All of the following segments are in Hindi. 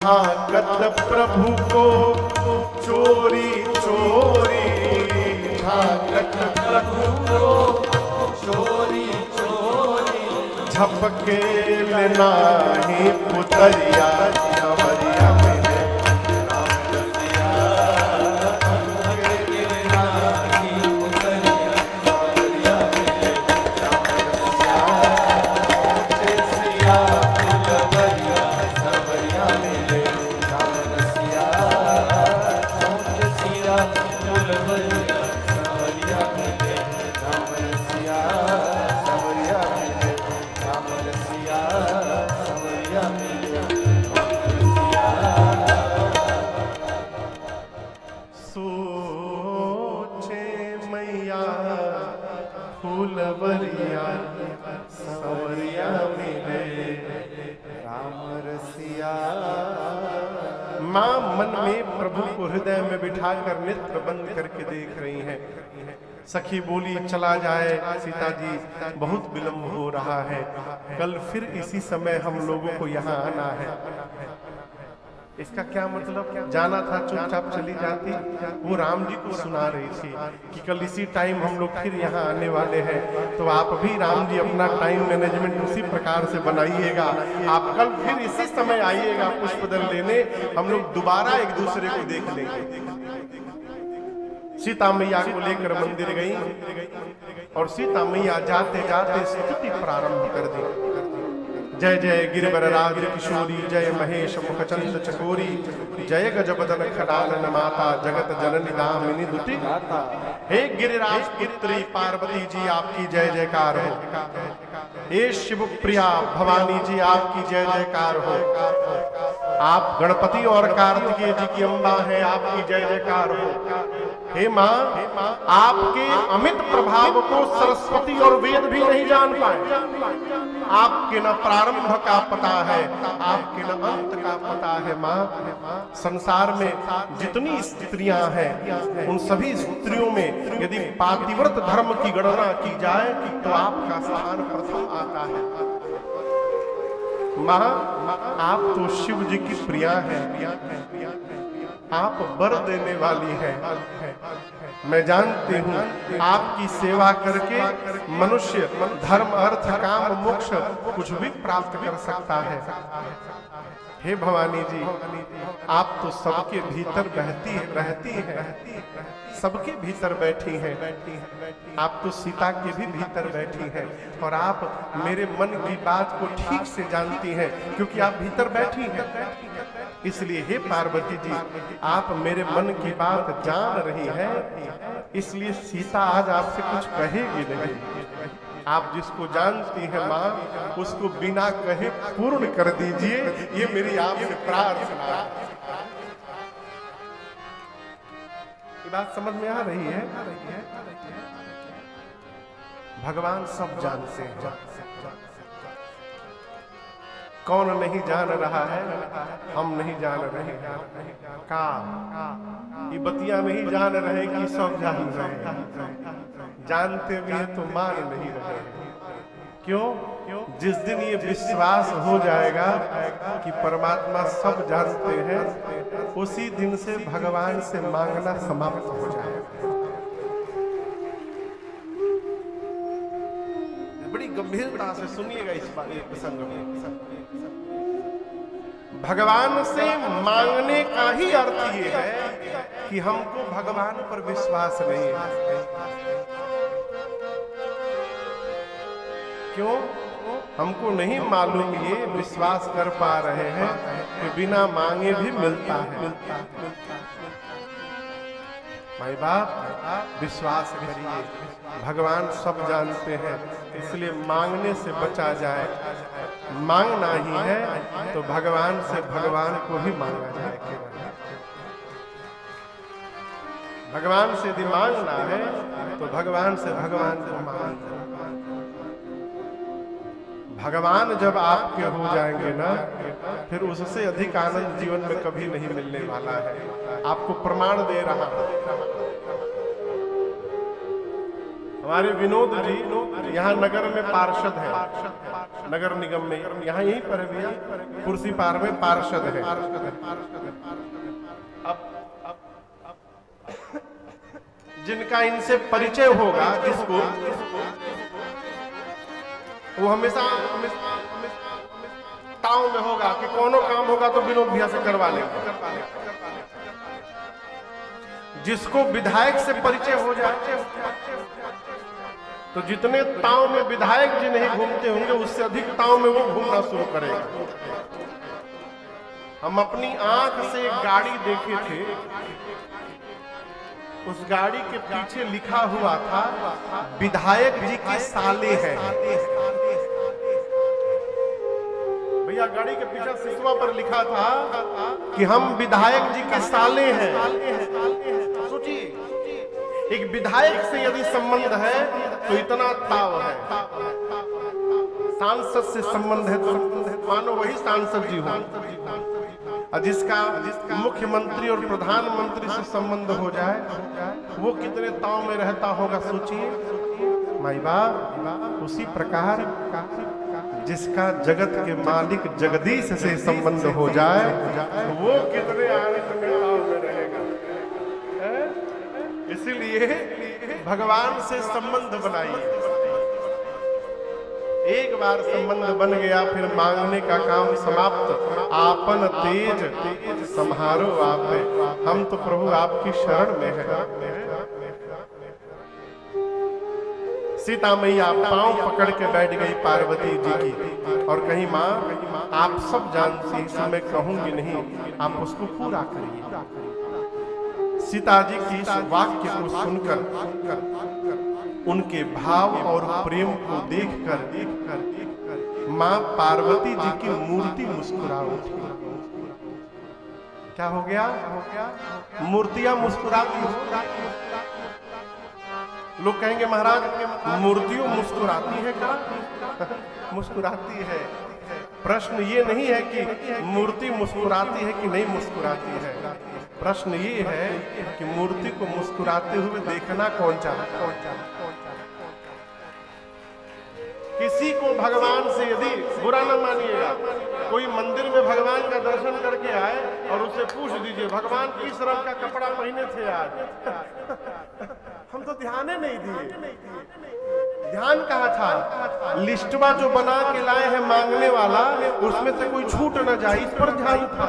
भागत प्रभु को चोरी चोरी, भागत प्रभु को चोरी चोरी, झपके लेना ही पुतरिया नवरिया मिले राम रसिया, झपके लेना ही पुतरिया नवरिया मिले राम रसिया, जैसिया पुलवरिया नवरिया मिले राम रसिया, जैसिया पुलवरिया नवरिया मिले राम रसिया, नवरिया मिले राम रसिया, नवरिया मिले राम रसिया। सोचे मैया फूलवरिया सवरिया मिले राम रसिया। माँ मन में प्रभु को हृदय में बिठाकर नेत्र बंद करके देख रही हैं। सखी बोली चला जाए सीता जी, बहुत विलंब हो रहा है, कल फिर इसी समय हम लोगों को यहाँ आना है। इसका क्या मतलब? जाना था चुपचाप चली जाती। वो राम जी को सुना रही थी कि कल इसी टाइम हम लोग फिर यहाँ आने वाले हैं, तो आप भी राम जी अपना टाइम मैनेजमेंट उसी प्रकार से बनाइएगा। आप कल फिर इसी समय आइएगा पुष्पदल लेने, हम लोग दोबारा एक दूसरे को देख लेंगे। सीता मैया को लेकर मंदिर गई और सीता मैया जाते जाते स्तुति प्रारंभ कर दी। जय जय गिरिवर राज किशोरी, जय महेश मुखचंद चकोरी, जय गजबदन खडानन माता, जगत जननी दामिनी दुति गाता। हे गिरिराज पुत्री पार्वती जी आपकी जय जयकार हो, हे शिव प्रिया भवानी जी आपकी जय जयकार हो, आप गणपति और कार्तिकेय जी की अम्बा है आपकी जय जयकार हो। हे माँ, आपके अमित प्रभाव को सरस्वती और वेद भी नहीं जान पाए। आपके न प्रारंभ का पता है, आपके न अंत का पता है। माँ, संसार में जितनी स्त्रियां हैं उन सभी स्त्रियों में यदि पातिव्रत धर्म की गणना की जाए तो आपका स्थान प्रथम आता है। माँ, आप तो शिव जी की प्रिया हैं, आप वर देने वाली हैं। मैं जानती हूँ आपकी सेवा करके मनुष्य धर्म अर्थ काम मोक्ष कुछ भी प्राप्त कर सकता है। हे भवानी जी, आप तो सबके भीतर बहती रहती हैं, सबके भीतर बैठी हैं। आप तो सीता के भी भीतर बैठी हैं और आप मेरे मन की बात को ठीक से जानती हैं क्योंकि आप भीतर बैठी हैं। इसलिए हे पार्वती जी, आप मेरे मन की बात जान रही हैं, इसलिए सीता आज आपसे कुछ कहेगी नहीं। आप जिसको जानती हैं माँ, उसको बिना कहे पूर्ण कर दीजिए, ये मेरी आपसे प्रार्थना है। ये बात समझ में आ रही है? भगवान सब जानते हैं। कौन नहीं जान रहा है? हम नहीं जान रहे हैं। का ये बतिया नहीं जान रहे कि सब जान रहे हैं, जानते भी हैं तो मान नहीं रहे हैं। क्यों? जिस दिन ये विश्वास हो जाएगा कि परमात्मा सब जानते हैं, उसी दिन से भगवान से मांगना समाप्त हो जाएगा। बड़ी गंभीरता से सुनिएगा इस प्रसंग में। भगवान से मांगने का ही अर्थ ये है कि हमको भगवान पर विश्वास नहीं है। क्यों? हमको नहीं मालूम ये विश्वास कर पा रहे हैं कि बिना मांगे भी मिलता है। भाई बाप, विश्वास करिए, भगवान सब जानते हैं, इसलिए मांगने से बचा जाए। मांगना ही है तो भगवान से भगवान को ही मांगा जाए। भगवान से यदि मांगना है तो भगवान से भगवान को मांगना। भगवान जब आपके हो जाएंगे ना, फिर उससे अधिक आनंद जीवन में कभी नहीं मिलने वाला है। आपको प्रमाण दे रहा हूं। हमारे विनोद जी यहाँ नगर में पार्षद है, नगर निगम में, यहाँ यहीं पर है भैया, कुर्सी पार में पार्षद है। अब जिनका इनसे परिचय होगा, जिसको वो हमेशा ताव में होगा कि कोनो काम होगा तो विनोद भैया से करवा लेंगे। जिसको विधायक से परिचय हो जाए तो जितने ताव में विधायक जी नहीं घूमते होंगे, उससे अधिक ताव में वो घूमना शुरू करेगा। हम अपनी आंख से एक गाड़ी देखे थे, उस गाड़ी के पीछे लिखा हुआ था विधायक जी के साले हैं। भैया गाड़ी के पीछे सिसवा पर लिखा था कि हम विधायक जी के साले हैं। सोचिए, एक विधायक से यदि संबंध है तो इतना ताव है, सांसद से संबंध है तो मानो वही सांसद जी हो, और जिसका मुख्यमंत्री और प्रधानमंत्री से संबंध हो जाए वो कितने ताव में रहता होगा। सोचिए माई बाप, उसी प्रकार जिसका जगत के मालिक जगदीश से संबंध हो जाए वो कितने आनंद में ताव में रहेगा। इसीलिए भगवान से संबंध बनाइए। एक बार संबंध बन गया फिर मांगने का काम समाप्त। आपन तेज संहारो आप, हम तो प्रभु आपकी शरण में है। सीता मैया पांव पकड़ के बैठ गई पार्वती जी की और कहीं माँ आप सब जानती हैं, मैं कहूंगी नहीं, आप उसको पूरा करिए। सीता जी की इस वाक्य को सुनकर, उनके भाव और प्रेम को देखकर मां पार्वती जी की मूर्ति मुस्कुरा उठी। क्या हो गया? मूर्तियां मुस्कुराती। लोग कहेंगे महाराज मूर्तियों मुस्कुराती है क्या? मुस्कुराती है। प्रश्न ये नहीं है कि मूर्ति मुस्कुराती है कि नहीं मुस्कुराती है, प्रश्न ये है कि मूर्ति को मुस्कुराते हुए देखना कौन चाहता है। किसी को भगवान से यदि बुरा न मानिएगा, कोई मंदिर में भगवान का दर्शन करके आए और उससे पूछ दीजिए भगवान किस रंग का कपड़ा पहने थे आज, हम तो ध्यान ही नहीं दिए। ध्यान कहा था? लिस्टवा जो बना के लाए हैं मांगने वाला, उसमें से कोई छूट न जाए, इस पर ध्यान था।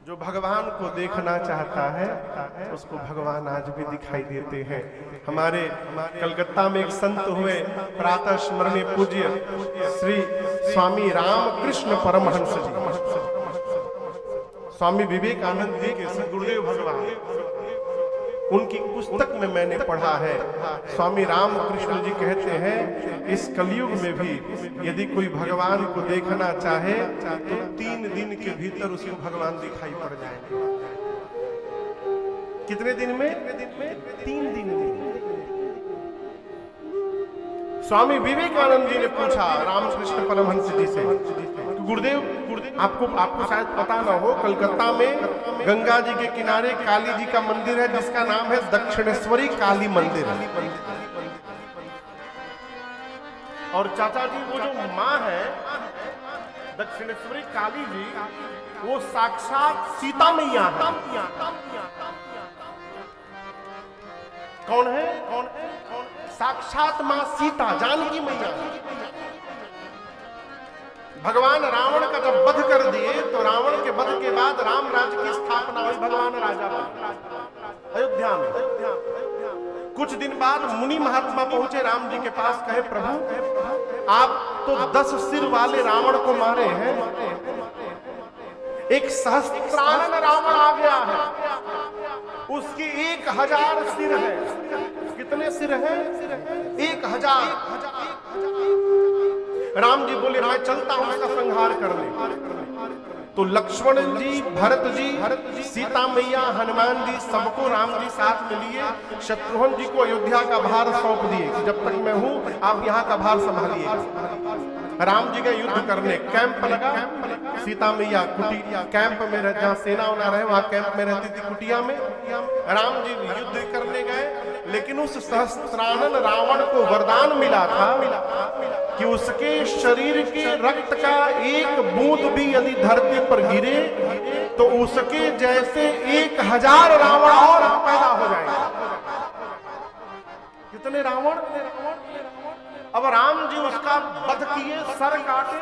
जो भगवान को देखना चाहता है उसको भगवान आज भी दिखाई देते हैं। हमारे कलकत्ता में एक संत हुए, प्रातः स्मरणीय पूज्य श्री स्वामी रामकृष्ण परमहंस जी, स्वामी विवेकानंद जी के गुरुदेव भगवान, उनकी पुस्तक में मैंने पढ़ा है। स्वामी रामकृष्ण जी कहते हैं इस कलयुग में भी यदि कोई भगवान को देखना चाहे तो 3 दिन के भीतर उसको भगवान दिखाई पड़ जाएंगे। कितने दिन में? 3 दिन में। स्वामी विवेकानंद जी ने पूछा रामकृष्ण परमहंस जी से, गुरुदेव आपको शायद पता ना हो, कलकत्ता में गंगा जी के किनारे काली जी का मंदिर है जिसका नाम है दक्षिणेश्वरी काली मंदिर। और चाचा जी वो जो माँ है दक्षिणेश्वरी काली जी, वो साक्षात सीता मैया है। कौन है? साक्षात माँ सीता, जानकी मैया। भगवान रावण का जब वध कर दिए तो रावण के वध के बाद राम राज्य की स्थापना हुई, भगवान राजा बने अयोध्या में। कुछ दिन बाद मुनि महात्मा पहुंचे राम जी के पास, कहे प्रभु आप तो 10 सिर वाले रावण को मारे हैं, एक सहस्त्रानन रावण आ गया है, उसकी 1000 सिर है। कितने सिर हैं? 1000। राम जी बोले मैं चलता हूं इसका संहार करने। तो लक्ष्मण जी, भरत जी, सीता मैया, हनुमान जी, सबको राम जी साथ में लिए शत्रुघ्न जी को अयोध्या का भार सौंप दिए कि जब तक मैं हूं आप यहाँ का भार संभालिए। राम जी का युद्ध करने कैंप लगा, सीता मैया कुटी कैंप में रह, जहाँ सेना उना रहे वहां कैंप में रहती थी कुटिया में। राम जी युद्ध करने गए लेकिन उस सहस्त्रानन रावण को वरदान मिला था कि उसके शरीर के रक्त का एक बूंद भी यदि धरती पर गिरे तो उसके जैसे 1000 रावण और पैदा हो जाएंगे। कितने रावण? अब राम जी उसका वध किए, सर काटे,